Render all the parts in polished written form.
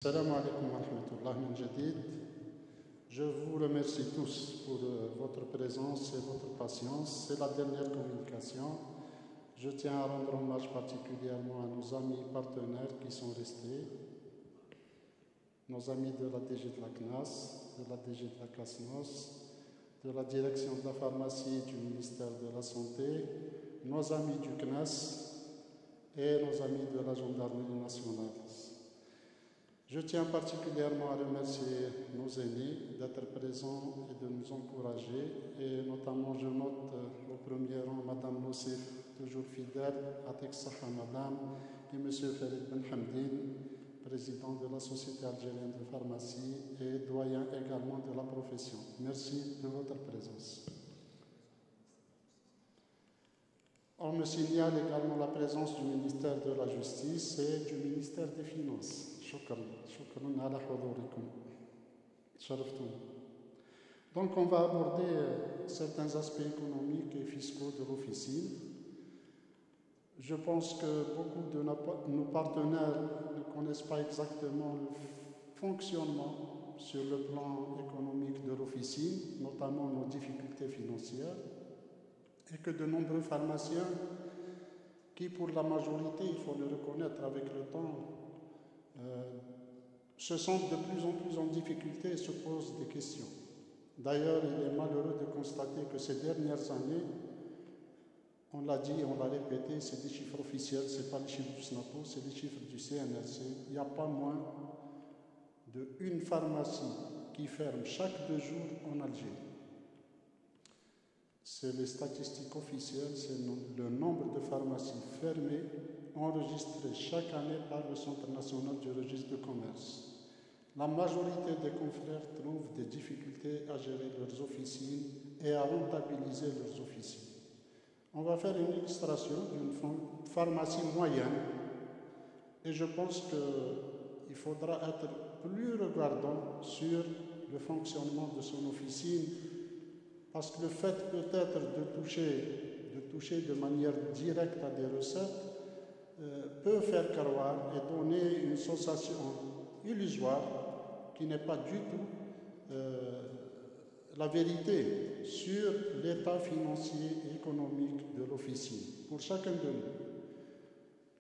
Salam alaikum wa rahmatullah min jadid. Je vous remercie tous pour votre présence et votre patience. C'est la dernière communication. Je tiens à rendre hommage particulièrement à nos amis partenaires qui sont restés, nos amis de la DG de la CNAS, de la DG de la CASNOS, de la direction de la pharmacie du ministère de la Santé, nos amis du CNAS et nos amis de la gendarmerie nationale. Je tiens particulièrement à remercier nos aînés d'être présents et de nous encourager, et notamment je note au premier rang Madame Nosif, toujours fidèle, Atek Saha Madame, et Monsieur Farid Ben Hamdine, président de la Société algérienne de pharmacie et doyen également de la profession. Merci de votre présence. On me signale également la présence du ministère de la Justice et du ministère des Finances. Shukran ala hudurikum. Sharaftoum. Donc on va aborder certains aspects économiques et fiscaux de l'officine. Je pense que beaucoup de nos partenaires ne connaissent pas exactement le fonctionnement sur le plan économique de l'officine, notamment nos difficultés financières, et que de nombreux pharmaciens qui, pour la majorité, il faut le reconnaître avec le temps, se sentent de plus en plus en difficulté et se posent des questions. D'ailleurs, il est malheureux de constater que ces dernières années, on l'a dit, on l'a répété, c'est des chiffres officiels, ce n'est pas les chiffres du SNAPO, c'est les chiffres du CNRC. Il n'y a pas moins d'une pharmacie qui ferme chaque 2 jours en Algérie. C'est les statistiques officielles, c'est le nombre de pharmacies fermées enregistrées chaque année par le Centre national du registre de commerce. La majorité des confrères trouvent des difficultés à gérer leurs officines et à rentabiliser leurs officines. On va faire une illustration d'une pharmacie moyenne et je pense qu'il faudra être plus regardant sur le fonctionnement de son officine, parce que le fait peut-être de toucher de manière directe à des recettes peut faire croire et donner une sensation illusoire qui n'est pas du tout la vérité sur l'état financier et économique de l'officine. Pour chacun de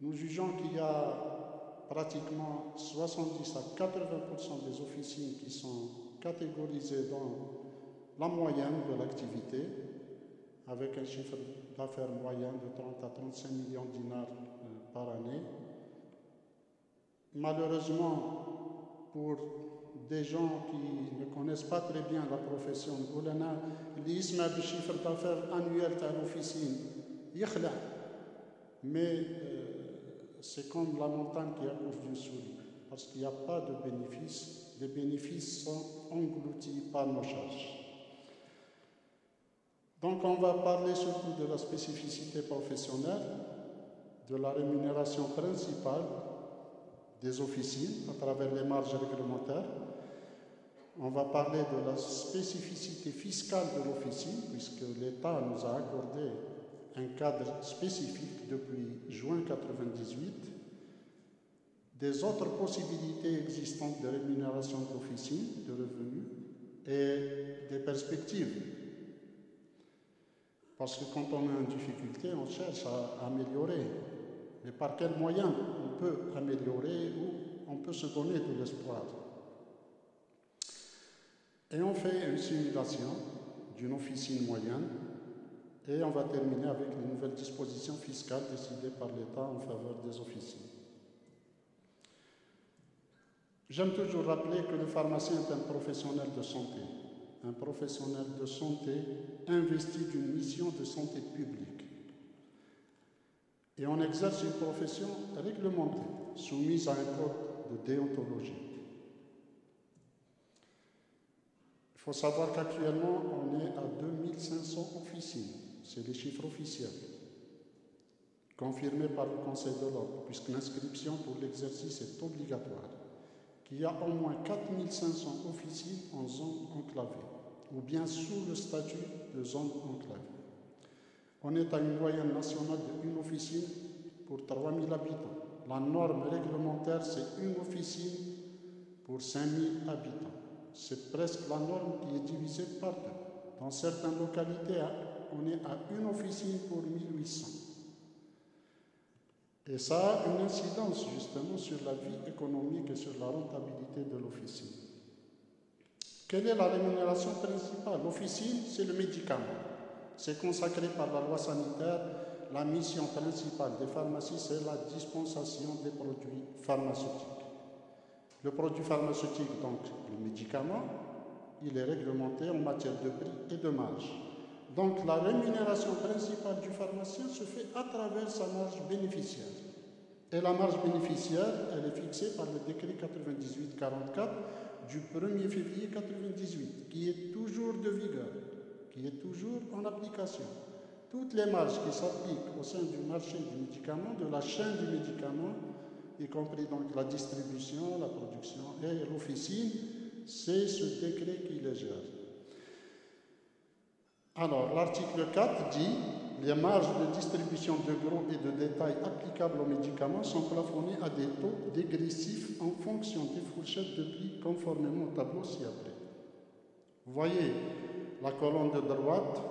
nous jugeons qu'il y a pratiquement 70 à 80% des officines qui sont catégorisées dans la moyenne de l'activité, avec un chiffre d'affaires moyen de 30 à 35 millions de dinars par année. Malheureusement, pour des gens qui ne connaissent pas très bien la profession, l'isme du chiffre d'affaires annuel de l'officine, mais c'est comme la montagne qui accouche d'une souris, parce qu'il n'y a pas de bénéfices. Les bénéfices sont engloutis par nos charges. Donc on va parler surtout de la spécificité professionnelle, de la rémunération principale des officines à travers les marges réglementaires. On va parler de la spécificité fiscale de l'officine, puisque l'État nous a accordé un cadre spécifique depuis juin 1998, des autres possibilités existantes de rémunération de l'officine, de revenus et des perspectives. Parce que quand on est en difficulté, on cherche à améliorer. Mais par quels moyens on peut améliorer ou on peut se donner de l'espoir? Et on fait une simulation d'une officine moyenne et on va terminer avec les nouvelles dispositions fiscales décidées par l'État en faveur des officines. J'aime toujours rappeler que le pharmacien est un professionnel de santé. Un professionnel de santé investi d'une mission de santé publique. Et on exerce une profession réglementée, soumise à un code de déontologie. Il faut savoir qu'actuellement, on est à 2500 officines. C'est les chiffres officiels, confirmés par le Conseil de l'Ordre, puisque l'inscription pour l'exercice est obligatoire. Qu'il y a au moins 4500 officines en zone enclavée, ou bien sous le statut de zone enclavée. On est à une moyenne nationale d'une officine pour 3000 habitants. La norme réglementaire, c'est une officine pour 5000 habitants. C'est presque la norme qui est divisée par deux. Dans certaines localités, on est à une officine pour 1800. Et ça a une incidence justement sur la vie économique et sur la rentabilité de l'officine. Quelle est la rémunération principale? L'officine, c'est le médicament. C'est consacré par la loi sanitaire. La mission principale des pharmacies, c'est la dispensation des produits pharmaceutiques. Le produit pharmaceutique, donc le médicament, il est réglementé en matière de prix et de marge. Donc la rémunération principale du pharmacien se fait à travers sa marge bénéficiaire. Et la marge bénéficiaire, elle est fixée par le décret 98-44 du 1er février 98, qui est toujours de vigueur, qui est toujours en application. Toutes les marges qui s'appliquent au sein du marché du médicament, de la chaîne du médicament, y compris donc la distribution, la production et l'officine, c'est ce décret qui les gère. Alors, l'article 4 dit « Les marges de distribution de gros et de détail applicables aux médicaments sont plafonnées à des taux dégressifs en fonction des fourchettes de prix conformément au tableau ci-après. » Vous voyez, la colonne de droite,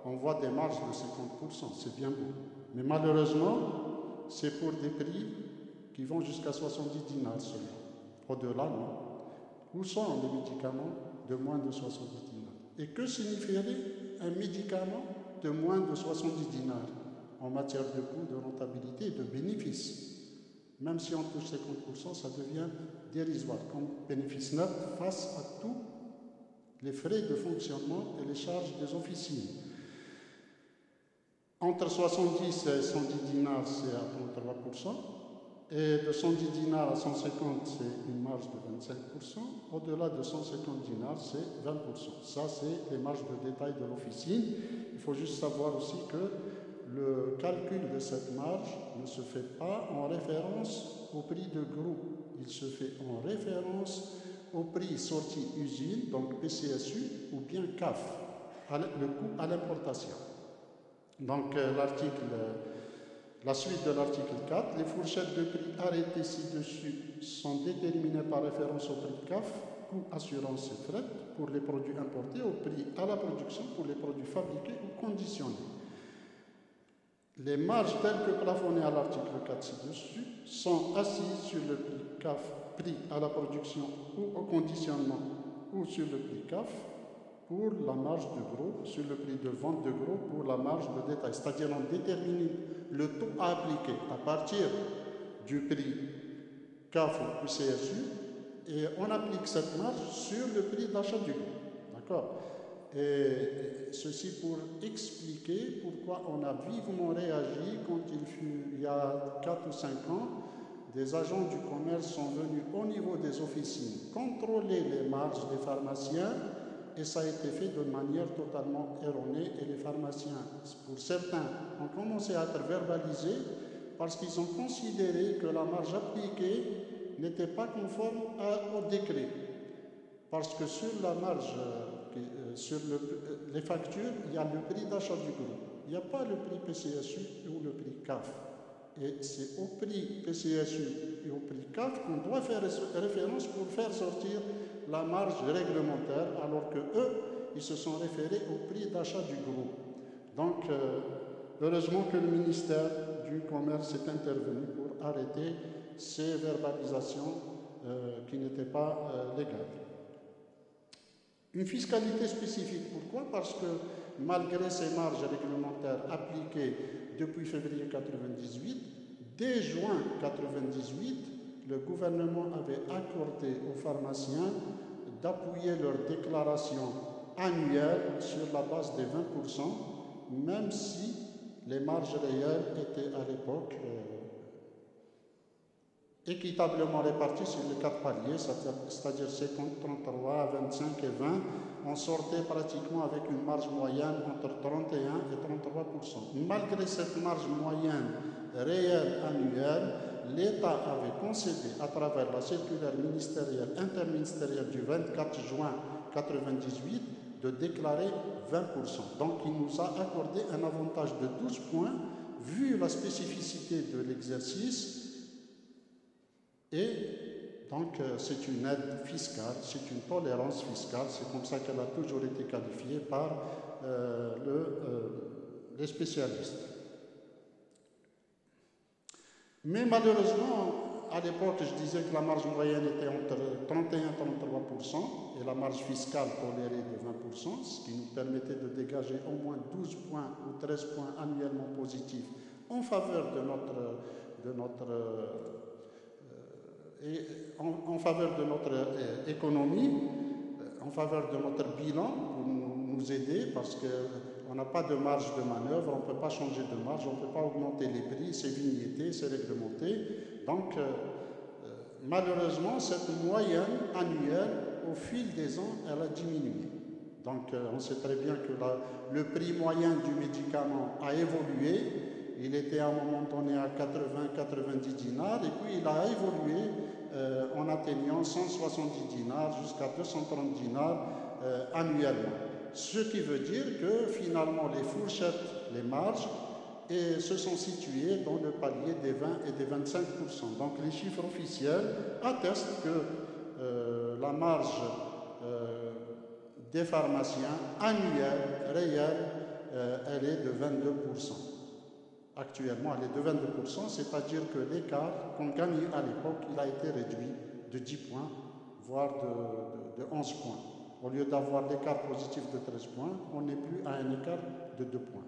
on voit des marges de 50%, c'est bien beau. Mais malheureusement, c'est pour des prix qui vont jusqu'à 70 dinars seulement. Au-delà, non. Où sont les médicaments de moins de 70 dinars? Et que signifierait un médicament de moins de 70 dinars en matière de coût, de rentabilité et de bénéfice? Même si on touche 50%, ça devient dérisoire comme bénéfice net face à tous les frais de fonctionnement et les charges des officines. Entre 70 et 110 dinars, c'est à 33%. Et de 110 dinars à 150, c'est une marge de 25%. Au-delà de 150 dinars, c'est 20%. Ça, c'est les marges de détail de l'officine. Il faut juste savoir aussi que le calcul de cette marge ne se fait pas en référence au prix de groupe. Il se fait en référence au prix sorti usine, donc PCSU, ou bien CAF, le coût à l'importation. Donc, la suite de l'article 4, les fourchettes de prix arrêtées ci-dessus sont déterminées par référence au prix CAF, coût, assurance et frais, pour les produits importés, au prix à la production pour les produits fabriqués ou conditionnés. Les marges telles que plafonnées à l'article 4 ci-dessus sont assises sur le prix CAF, prix à la production ou au conditionnement, ou sur le prix CAF, pour la marge de gros, sur le prix de vente de gros pour la marge de détail. C'est-à-dire on détermine le taux à appliquer à partir du prix CAF ou CSU et on applique cette marge sur le prix d'achat du gros. D'accord? Et ceci pour expliquer pourquoi on a vivement réagi quand il y a 4 ou 5 ans, des agents du commerce sont venus au niveau des officines contrôler les marges des pharmaciens. Et ça a été fait de manière totalement erronée et les pharmaciens, pour certains, ont commencé à être verbalisés parce qu'ils ont considéré que la marge appliquée n'était pas conforme au décret. Parce que sur la marge, sur les factures, il y a le prix d'achat du groupe. Il n'y a pas le prix PCSU ou le prix CAF. Et c'est au prix PCSU et au prix CAF qu'on doit faire référence pour faire sortir la marge réglementaire, alors que eux, ils se sont référés au prix d'achat du groupe. Donc, heureusement que le ministère du Commerce est intervenu pour arrêter ces verbalisations qui n'étaient pas légales. Une fiscalité spécifique, pourquoi? Parce que malgré ces marges réglementaires appliquées depuis février 1998, dès juin 1998, le gouvernement avait accordé aux pharmaciens d'appuyer leurs déclarations annuelles sur la base des 20%, même si les marges réelles étaient à l'époque équitablement réparties sur les 4 paliers, c'est-à-dire 50, 33, 25 et 20. On sortait pratiquement avec une marge moyenne entre 31 et 33%. Malgré cette marge moyenne réelle annuelle, l'État avait concédé à travers la circulaire ministérielle interministérielle du 24 juin 1998 de déclarer 20%. Donc il nous a accordé un avantage de 12 points vu la spécificité de l'exercice et donc, c'est une aide fiscale, c'est une tolérance fiscale, c'est comme ça qu'elle a toujours été qualifiée par les spécialistes. Mais malheureusement, à l'époque, je disais que la marge moyenne était entre 31 et 33% et la marge fiscale tolérée de 20%, ce qui nous permettait de dégager au moins 12 points ou 13 points annuellement positifs en faveur de notre économie, en faveur de notre bilan pour nous aider parce qu'on n'a pas de marge de manœuvre, on ne peut pas changer de marge, on ne peut pas augmenter les prix, c'est vignetté, c'est réglementé. Donc, malheureusement, cette moyenne annuelle, au fil des ans, elle a diminué. Donc, on sait très bien que le prix moyen du médicament a évolué. Il était à un moment donné à 80-90 dinars et puis il a évolué en atteignant 170 dinars jusqu'à 230 dinars annuellement. Ce qui veut dire que finalement les fourchettes, les marges, se sont situées dans le palier des 20 et des 25%. Donc les chiffres officiels attestent que la marge des pharmaciens annuelle, réelle, elle est de 22%. Actuellement, elle est de 22%, c'est-à-dire que l'écart qu'on gagnait à l'époque, il a été réduit de 10 points, voire de 11 points. Au lieu d'avoir l'écart positif de 13 points, on n'est plus à un écart de 2 points.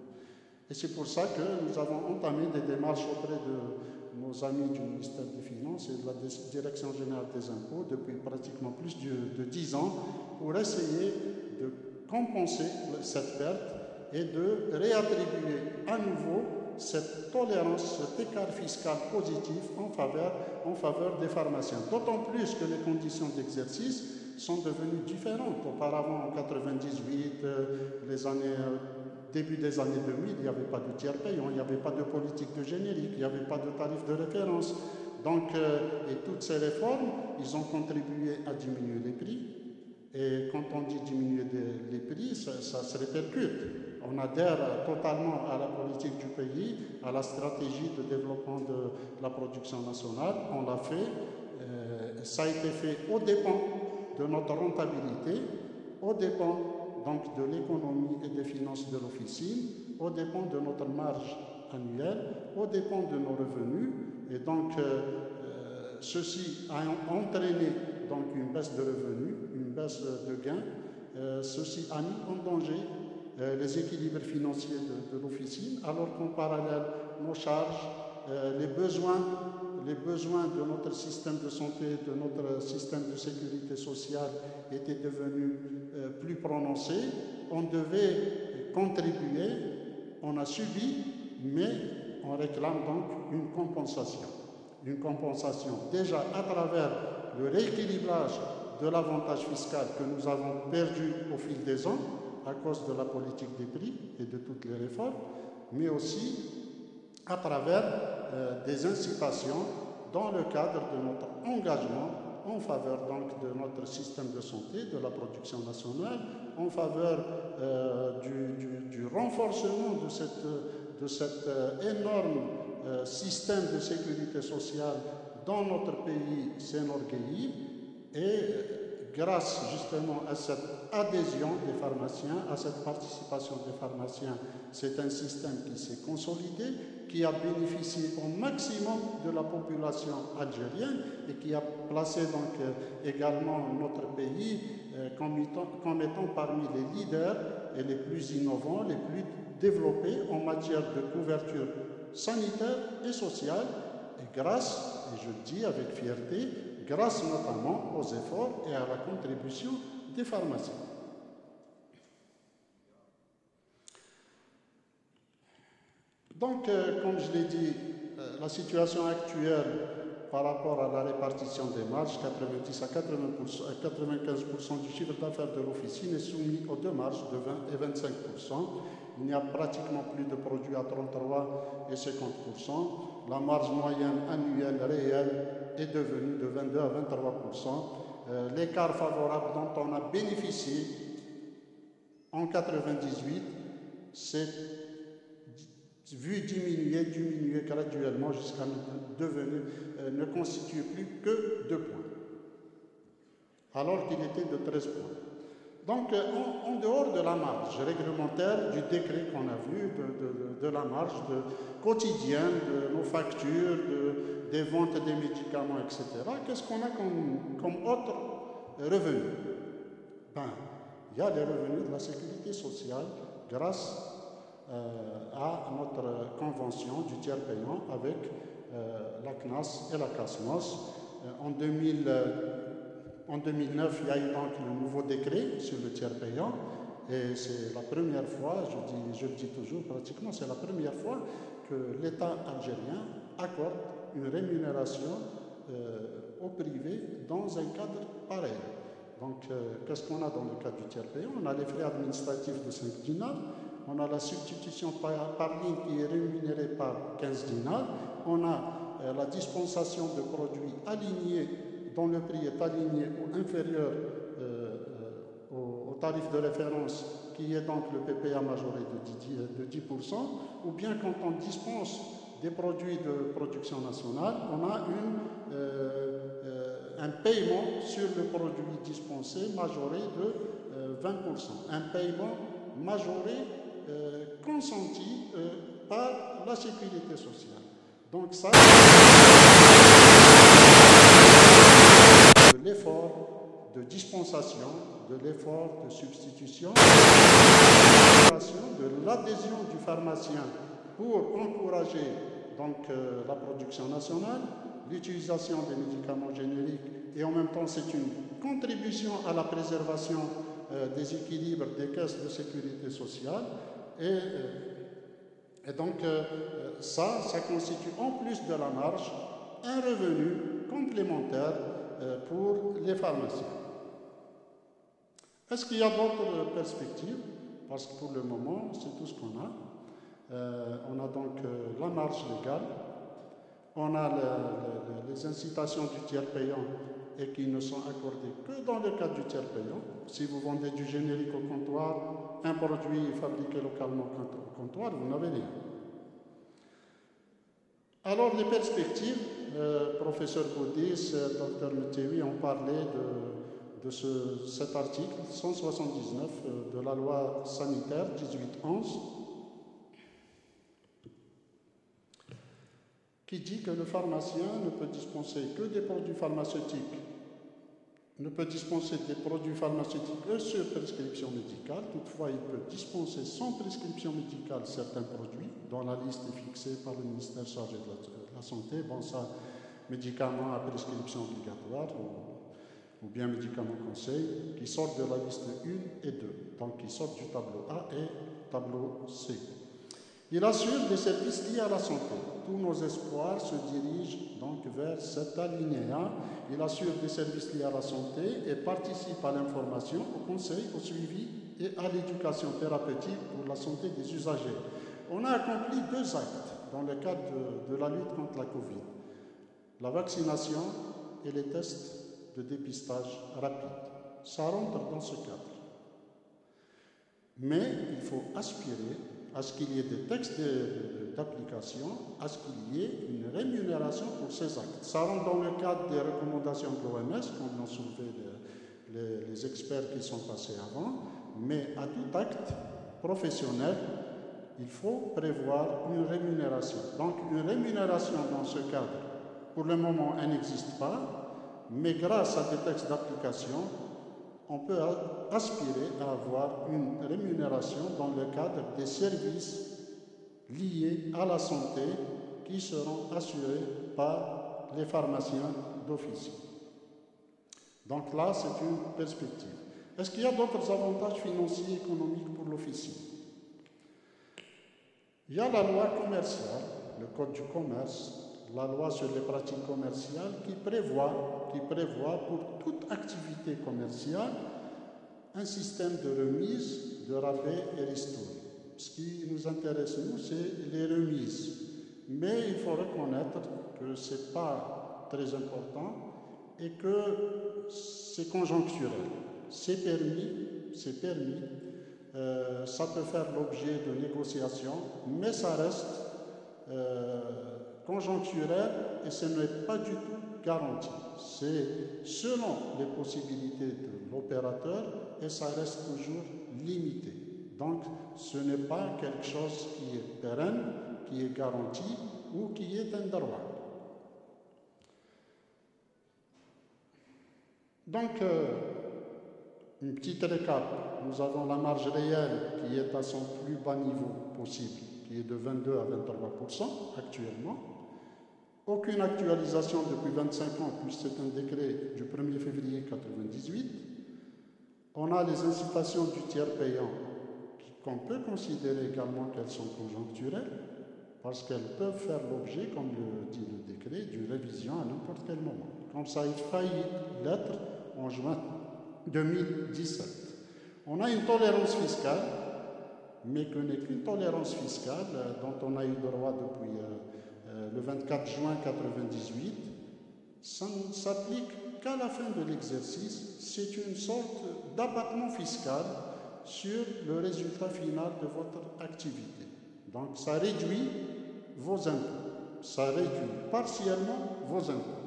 Et c'est pour ça que nous avons entamé des démarches auprès de nos amis du ministère des Finances et de la Direction générale des impôts depuis pratiquement plus de 10 ans pour essayer de compenser cette perte et de réattribuer à nouveau cette tolérance, cet écart fiscal positif en faveur des pharmaciens. D'autant plus que les conditions d'exercice sont devenues différentes. Auparavant, en 98, début des années 2000, il n'y avait pas de tiers payant, il n'y avait pas de politique de générique, il n'y avait pas de tarif de référence. Donc, et toutes ces réformes, ils ont contribué à diminuer les prix. Et quand on dit diminuer les prix, ça se répercute. On adhère totalement à la politique du pays, à la stratégie de développement de la production nationale. On l'a fait. Ça a été fait aux dépens de notre rentabilité, aux dépens donc de l'économie et des finances de l'officine, aux dépens de notre marge annuelle, aux dépens de nos revenus. Et donc, ceci a entraîné donc une baisse de revenus, une baisse de gains. Ceci a mis en danger les équilibres financiers de l'officine, alors qu'en parallèle, nos charges, les besoins de notre système de santé, de notre système de sécurité sociale étaient devenus plus prononcés. On devait contribuer, on a subi, mais on réclame donc une compensation. Une compensation déjà à travers le rééquilibrage de l'avantage fiscal que nous avons perdu au fil des ans à cause de la politique des prix et de toutes les réformes, mais aussi à travers des incitations dans le cadre de notre engagement en faveur donc de notre système de santé, de la production nationale, en faveur du renforcement de cet énorme système de sécurité sociale dont notre pays s'enorgueillit. Et grâce justement à cette adhésion des pharmaciens, à cette participation des pharmaciens, c'est un système qui s'est consolidé, qui a bénéficié au maximum de la population algérienne et qui a placé donc également notre pays comme étant parmi les leaders et les plus innovants, les plus développés en matière de couverture sanitaire et sociale. Et grâce, et je le dis avec fierté, grâce notamment aux efforts et à la contribution des pharmaciens. Donc, comme je l'ai dit, la situation actuelle par rapport à la répartition des marges, 90 à 95% du chiffre d'affaires de l'officine est soumis aux deux marges de 20 et 25%. Il n'y a pratiquement plus de produits à 33 et 50%. La marge moyenne annuelle réelle est devenue de 22 à 23%. L'écart favorable dont on a bénéficié en 98 s'est vu diminuer graduellement jusqu'à ne constituer plus que 2 points. alors qu'il était de 13 points. Donc, en dehors de la marge réglementaire, du décret qu'on a vu, de la marge quotidienne, de nos factures, des ventes des médicaments, etc., qu'est-ce qu'on a comme autre revenu? Il y a les revenus de la sécurité sociale grâce à notre convention du tiers payant avec la CNAS et la CASMOS. En 2009, il y a eu donc le nouveau décret sur le tiers payant et c'est la première fois, je le dis toujours pratiquement, c'est la première fois que l'État algérien accorde une rémunération au privé dans un cadre pareil. Donc, qu'est-ce qu'on a dans le cadre du tiers payant? On a les frais administratifs de 5 dinars, on a la substitution par ligne qui est rémunérée par 15 dinars, on a la dispensation de produits alignés dont le prix est aligné ou inférieur au tarif de référence qui est donc le PPA majoré de 10%, ou bien quand on dispense des produits de production nationale, on a un paiement sur le produit dispensé majoré de 20%, un paiement majoré consenti par la sécurité sociale. Donc ça, de l'effort de dispensation, de l'effort de substitution, de l'adhésion du pharmacien pour encourager donc la production nationale, l'utilisation des médicaments génériques et en même temps c'est une contribution à la préservation des équilibres des caisses de sécurité sociale et donc ça constitue en plus de la marge un revenu complémentaire pour les pharmaciens. Est-ce qu'il y a d'autres perspectives? Parce que pour le moment, c'est tout ce qu'on a. On a donc la marge légale, on a les incitations du tiers payant et qui ne sont accordées que dans le cadre du tiers payant. Si vous vendez du générique au comptoir, un produit fabriqué localement au comptoir, vous n'avez rien. Alors les perspectives, professeur Boudis, docteur Metewi ont parlé de cet article 179 de la loi sanitaire 1811 qui dit que le pharmacien ne peut dispenser que des produits pharmaceutiques, ne peut dispenser des produits pharmaceutiques que sur prescription médicale. Toutefois, il peut dispenser sans prescription médicale certains produits dont la liste est fixée par le ministère chargé de la Santé. Bon, ça, médicaments à prescription obligatoire ou bien médicaments conseil, qui sortent de la liste 1 et 2, donc qui sortent du tableau A et tableau C. Il assure des services liés à la santé. Tous nos espoirs se dirigent donc vers cet alinéa. Il assure des services liés à la santé et participe à l'information, au conseil, au suivi et à l'éducation thérapeutique pour la santé des usagers. On a accompli 2 actes dans le cadre de la lutte contre la Covid. La vaccination et les tests de dépistage rapide. Ça rentre dans ce cadre. Mais il faut aspirer à ce qu'il y ait des textes d'application, à ce qu'il y ait une rémunération pour ces actes. Ça rentre dans le cadre des recommandations de l'OMS, comme l'ont soulevé les experts qui sont passés avant, mais à tout acte professionnel, il faut prévoir une rémunération. Donc une rémunération dans ce cadre, pour le moment, elle n'existe pas, mais grâce à des textes d'application, on peut aspirer à avoir une rémunération dans le cadre des services liés à la santé qui seront assurés par les pharmaciens d'office. Donc là, c'est une perspective. Est-ce qu'il y a d'autres avantages financiers et économiques pour l'officier? Il y a la loi commerciale, le code du commerce, la loi sur les pratiques commerciales qui prévoit pour toute activité commerciale un système de remise, de rabais et ristourne. Ce qui nous intéresse, nous, c'est les remises. Mais il faut reconnaître que ce n'est pas très important et que c'est conjoncturel. C'est permis, ça peut faire l'objet de négociations, mais ça reste conjoncturel et ce n'est pas du tout garantie. C'est selon les possibilités de l'opérateur et ça reste toujours limité. Donc, ce n'est pas quelque chose qui est pérenne, qui est garanti ou qui est un droit. Donc, une petite récap. Nous avons la marge réelle qui est à son plus bas niveau possible, qui est de 22 à 23% actuellement. Aucune actualisation depuis 25 ans, puisque c'est un décret du 1er février 1998. On a les incitations du tiers payant, qu'on peut considérer également qu'elles sont conjoncturelles, parce qu'elles peuvent faire l'objet, comme le dit le décret, d'une révision à n'importe quel moment. Comme ça, il faillit l'être en juin 2017. On a une tolérance fiscale, mais que n'est qu'une tolérance fiscale dont on a eu droit depuis le 24 juin 1998. Ça ne s'applique qu'à la fin de l'exercice. C'est une sorte d'abattement fiscal sur le résultat final de votre activité. Donc, ça réduit vos impôts. Ça réduit partiellement vos impôts.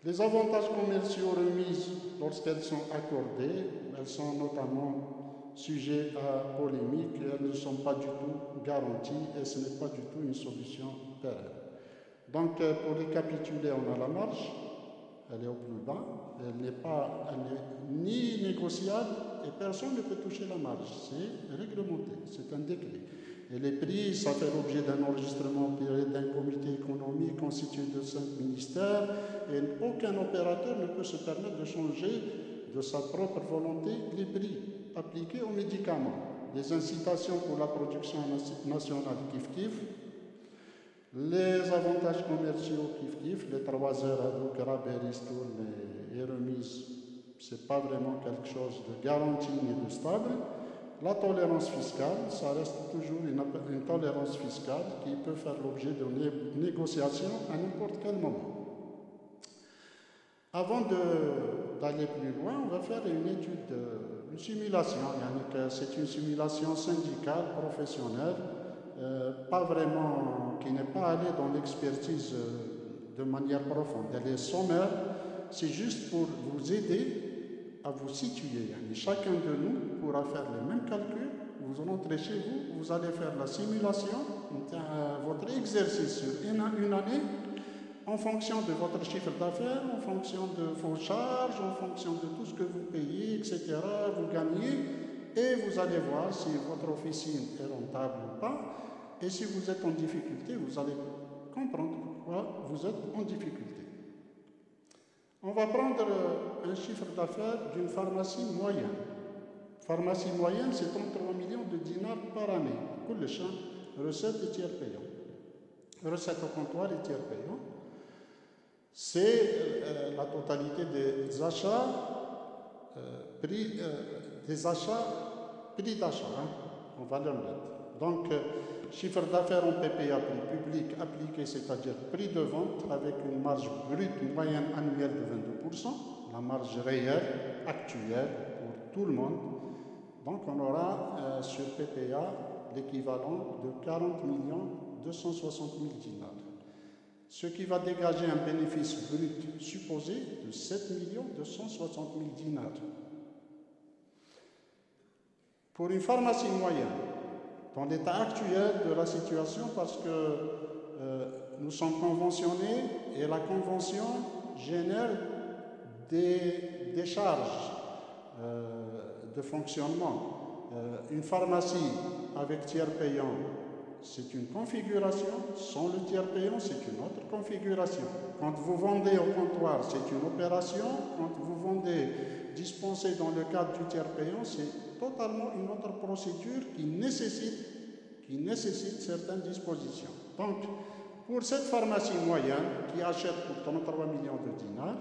Les avantages commerciaux remis lorsqu'elles sont accordées, elles sont notamment sujets à polémique et elles ne sont pas du tout garanties et ce n'est pas du tout une solution pérenne. Donc, pour récapituler, on a la marge, elle est au plus bas, elle n'est ni négociable et personne ne peut toucher la marge. C'est réglementé, c'est un décret. Et les prix, ça fait l'objet d'un enregistrement d'un comité économique constitué de 5 ministères et aucun opérateur ne peut se permettre de changer de sa propre volonté les prix appliqués aux médicaments. Les incitations pour la production nationale kiff-kiff, les avantages commerciaux kiff-kiff, les 3 heures à donc rabais, ristournes et remises, ce n'est pas vraiment quelque chose de garanti ni de stable. La tolérance fiscale, ça reste toujours une tolérance fiscale qui peut faire l'objet de négociations à n'importe quel moment. Avant d'aller plus loin, on va faire une étude, une simulation. C'est une simulation syndicale, professionnelle, pas vraiment, qui n'est pas allée dans l'expertise de manière profonde. Elle est sommaire, c'est juste pour vous aider à vous situer. Chacun de nous pourra faire les mêmes calculs. Vous rentrez chez vous, vous allez faire la simulation, votre exercice sur une année, en fonction de votre chiffre d'affaires, en fonction de vos charges, en fonction de tout ce que vous payez, etc., vous gagnez, et vous allez voir si votre officine est rentable ou pas. Et si vous êtes en difficulté, vous allez comprendre pourquoi vous êtes en difficulté. On va prendre un chiffre d'affaires d'une pharmacie moyenne. Pharmacie moyenne, c'est 33 millions de dinars par année. Pour le champ, recettes et tiers payants. Recettes au comptoir et tiers payants. C'est la totalité des achats, prix d'achat, en valeur nette. Donc, chiffre d'affaires en PPA, prix public appliqué, c'est-à-dire prix de vente avec une marge brute moyenne annuelle de 22%, la marge réelle, actuelle pour tout le monde. Donc on aura sur PPA l'équivalent de 40 260 000 dinars. Ce qui va dégager un bénéfice brut supposé de 7 260 000 dinars. Pour une pharmacie moyenne, dans l'état actuel de la situation, parce que nous sommes conventionnés et la convention génère des charges de fonctionnement. Une pharmacie avec tiers payant, c'est une configuration. Sans le tiers payant, c'est une autre configuration. Quand vous vendez au comptoir, c'est une opération. Quand vous vendez dispensé dans le cadre du tiers payant, c'est totalement une autre procédure qui nécessite certaines dispositions. Donc, pour cette pharmacie moyenne qui achète pour 33 millions de dinars,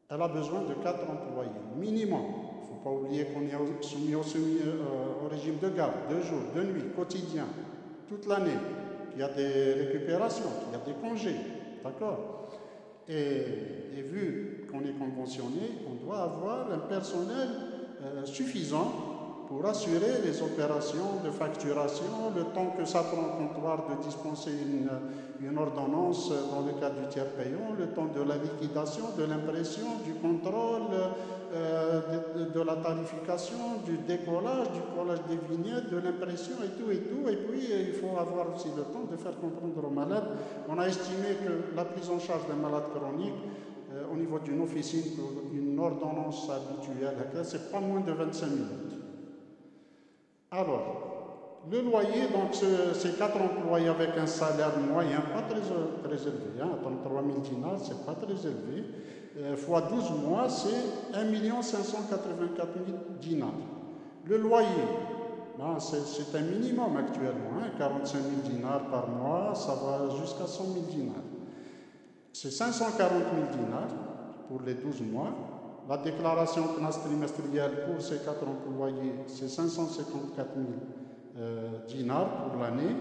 elle a besoin de 4 employés minimum. Il ne faut pas oublier qu'on est soumis au régime de garde, 2 jours, 2 nuits, quotidien, toute l'année, qu'il y a des récupérations, qu'il y a des congés, d'accord? Et vu qu'on est conventionné, on doit avoir un personnel suffisant pour assurer les opérations de facturation, le temps que ça prend au comptoir de dispenser une ordonnance dans le cadre du tiers payant, le temps de la liquidation, de l'impression, du contrôle, de la tarification, du décollage, du collage des vignettes, de l'impression et tout. Et puis, il faut avoir aussi le temps de faire comprendre aux malades. On a estimé que la prise en charge d'un malade chronique au niveau d'une officine pour une ordonnance habituelle, c'est pas moins de 25 minutes. Alors, le loyer, donc ces 4 employés avec un salaire moyen, pas très élevé, hein, 33 000 dinars, c'est pas très élevé, fois 12 mois, c'est 1 584 000 dinars. Le loyer, ben, c'est un minimum actuellement, hein, 45 000 dinars par mois, ça va jusqu'à 100 000 dinars. C'est 540 000 dinars pour les 12 mois. La déclaration CNAS trimestrielle pour ces 4 employés, c'est 554 000 dinars pour l'année.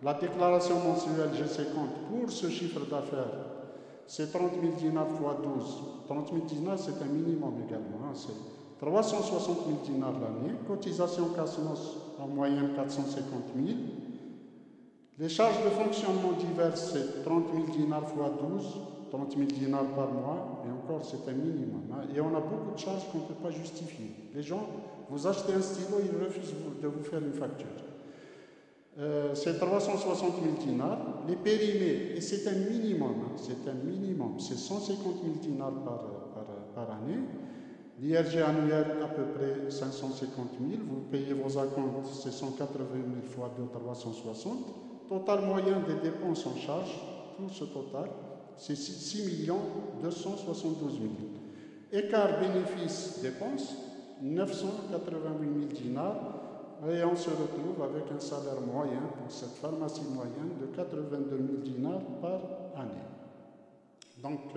La déclaration mensuelle G50 pour ce chiffre d'affaires, c'est 30 000 dinars x 12. 30 000 dinars, c'est un minimum également. Hein, c'est 360 000 dinars l'année. Cotisation CASNOS en moyenne 450 000. Les charges de fonctionnement diverses, c'est 30 000 dinars x 12. 30 000 dinars par mois, et encore c'est un minimum. Hein. Et on a beaucoup de charges qu'on ne peut pas justifier. Les gens, vous achetez un stylo, ils refusent de vous faire une facture. C'est 360 000 dinars. Les périmés, et c'est un minimum, hein, c'est 150 000 dinars par année. L'IRG annuel, à peu près 550 000. Vous payez vos acomptes, c'est 180 000 fois 2, 360. Total moyen des dépenses en charge, tout ce total, c'est 6 272 000. Écart bénéfice-dépenses, 988 000 dinars. Et on se retrouve avec un salaire moyen pour cette pharmacie moyenne de 82 000 dinars par année. Donc,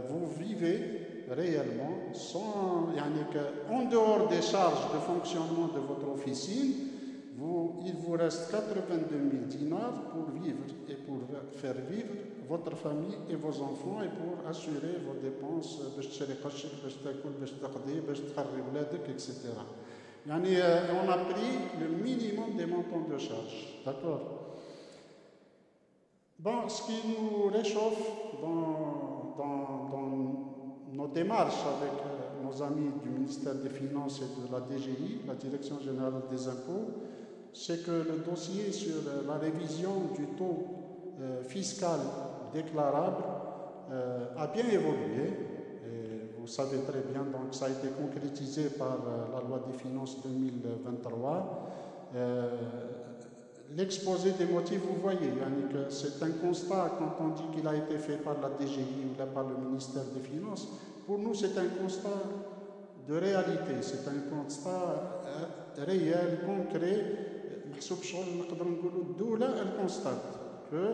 vous vivez réellement sans, en dehors des charges de fonctionnement de votre officine, il vous reste 82 000 dinars pour vivre et pour faire vivre votre famille et vos enfants et pour assurer vos dépenses, etc. On a pris le minimum des montants de charges. D'accord? Bon, ce qui nous réchauffe dans nos démarches avec nos amis du ministère des Finances et de la DGI, la Direction Générale des Impôts, c'est que le dossier sur la révision du taux fiscal déclarable a bien évolué. Et vous savez très bien, donc ça a été concrétisé par la loi des finances 2023. L'exposé des motifs, vous voyez, Yannick, c'est un constat quand on dit qu'il a été fait par la DGI ou par le ministère des Finances. Pour nous, c'est un constat de réalité, c'est un constat réel, concret. D'où là, elle constate que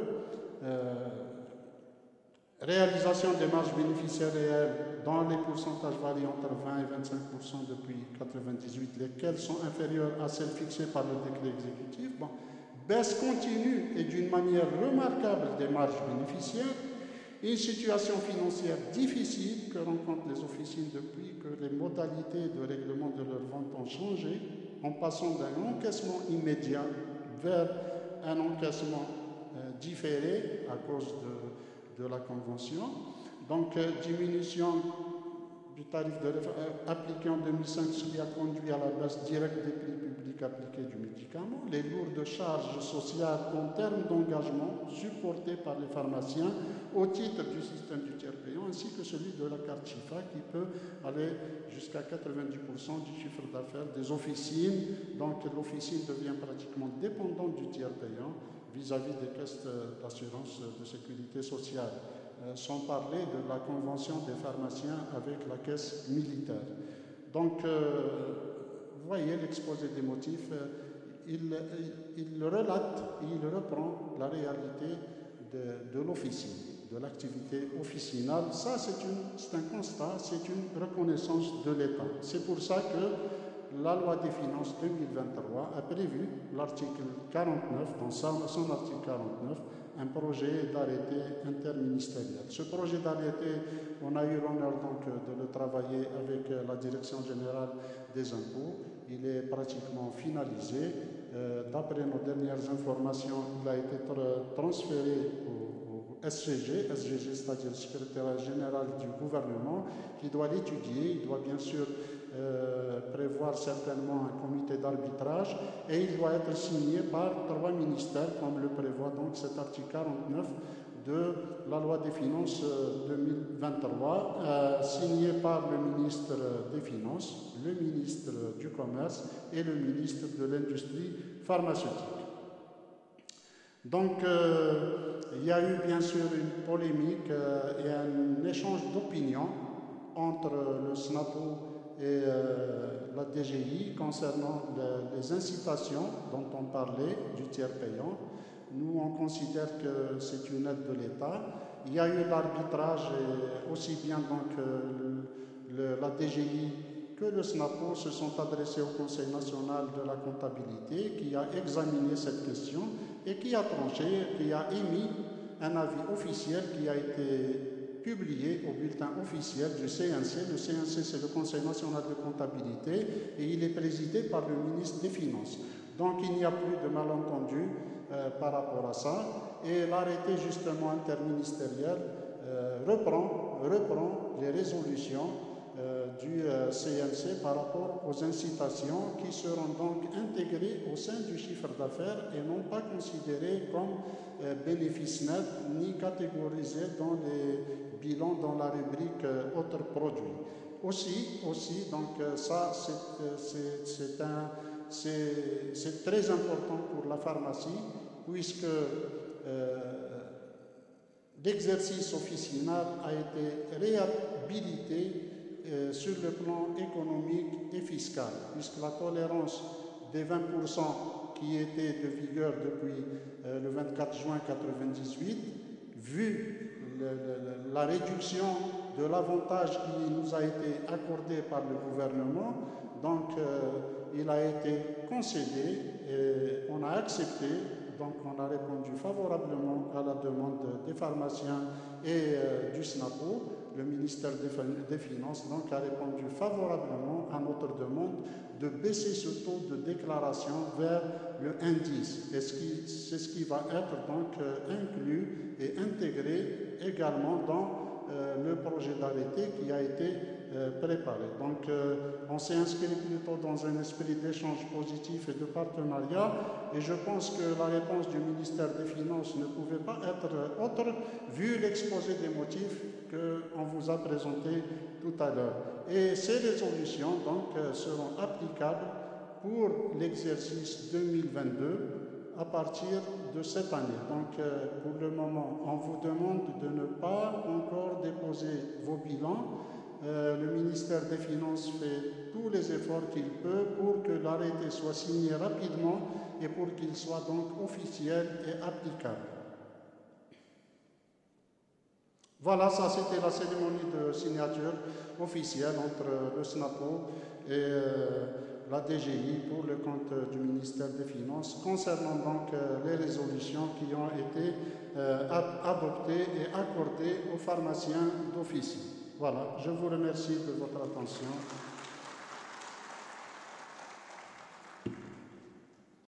réalisation des marges bénéficiaires réelles dans les pourcentages varient entre 20 et 25% depuis 1998, lesquels sont inférieurs à celles fixées par le décret exécutif. Bon, baisse continue et d'une manière remarquable des marges bénéficiaires, une situation financière difficile que rencontrent les officines depuis que les modalités de règlement de leur vente ont changé, en passant d'un encaissement immédiat vers un encaissement différé à cause de la convention. Donc, diminution du tarif appliqué en 2005, ce qui a conduit à la baisse directe des prix publics appliqués du médicament, les lourdes charges sociales en termes d'engagement supportées par les pharmaciens au titre du système du tiers payant, ainsi que celui de la carte Chifa qui peut aller jusqu'à 90% du chiffre d'affaires des officines. Donc l'officine devient pratiquement dépendante du tiers payant vis-à-vis des caisses d'assurance de sécurité sociale. Sans parler de la convention des pharmaciens avec la caisse militaire. Donc, vous voyez l'exposé des motifs, il relate, il reprend la réalité de l'officine, de l'activité officinale. Ça, c'est un constat, c'est une reconnaissance de l'État. C'est pour ça que la loi des finances 2023 a prévu l'article 49, dans son article 49, un projet d'arrêté interministériel. Ce projet d'arrêté, on a eu l'honneur donc de le travailler avec la Direction générale des impôts. Il est pratiquement finalisé. D'après nos dernières informations, il a été transféré au SGG, c'est-à-dire le secrétaire général du gouvernement, qui doit l'étudier. Il doit bien sûr prévoir certainement un comité d'arbitrage et il doit être signé par 3 ministères, comme le prévoit donc cet article 49 de la loi des finances 2023, signé par le ministre des Finances, le ministre du Commerce et le ministre de l'Industrie pharmaceutique. Donc, il y a eu bien sûr une polémique et un échange d'opinions entre le SNAPO et la DGI concernant les incitations dont on parlait du tiers payant. Nous, on considère que c'est une aide de l'État. Il y a eu l'arbitrage, aussi bien donc la DGI que le SNAPO se sont adressés au Conseil national de la comptabilité qui a examiné cette question et qui a tranché, qui a émis un avis officiel qui a été publié au bulletin officiel du CNC. Le CNC, c'est le Conseil national de comptabilité et il est présidé par le ministre des Finances. Donc il n'y a plus de malentendu par rapport à ça. Et l'arrêté justement interministériel reprend les résolutions du CNC par rapport aux incitations qui seront donc intégrées au sein du chiffre d'affaires et non pas considérées comme bénéfices nets ni catégorisées dans les bilans dans la rubrique autres produits. Aussi, donc ça c'est très important pour la pharmacie puisque l'exercice officinal a été réhabilité sur le plan économique et fiscal, puisque la tolérance des 20% qui était de vigueur depuis le 24 juin 1998, vu la réduction de l'avantage qui nous a été accordé par le gouvernement, donc il a été concédé et on a accepté. Donc on a répondu favorablement à la demande des pharmaciens et du SNAPO. Le ministère des Finances donc, a répondu favorablement à notre demande de baisser ce taux de déclaration vers le indice. Et c'est ce qui va être donc inclus et intégré également dans le projet d'arrêté qui a été préparé. Donc on s'est inscrit plutôt dans un esprit d'échange positif et de partenariat et je pense que la réponse du ministère des Finances ne pouvait pas être autre vu l'exposé des motifs qu'on vous a présenté tout à l'heure. Et ces résolutions donc seront applicables pour l'exercice 2022 à partir de cette année. Donc pour le moment, on vous demande de ne pas encore déposer vos bilans. Le ministère des Finances fait tous les efforts qu'il peut pour que l'arrêté soit signé rapidement et pour qu'il soit donc officiel et applicable. Voilà, ça c'était la cérémonie de signature officielle entre le SNAPO et la DGI pour le compte du ministère des Finances concernant donc les résolutions qui ont été adoptées et accordées aux pharmaciens d'officine. Voilà, je vous remercie de votre attention.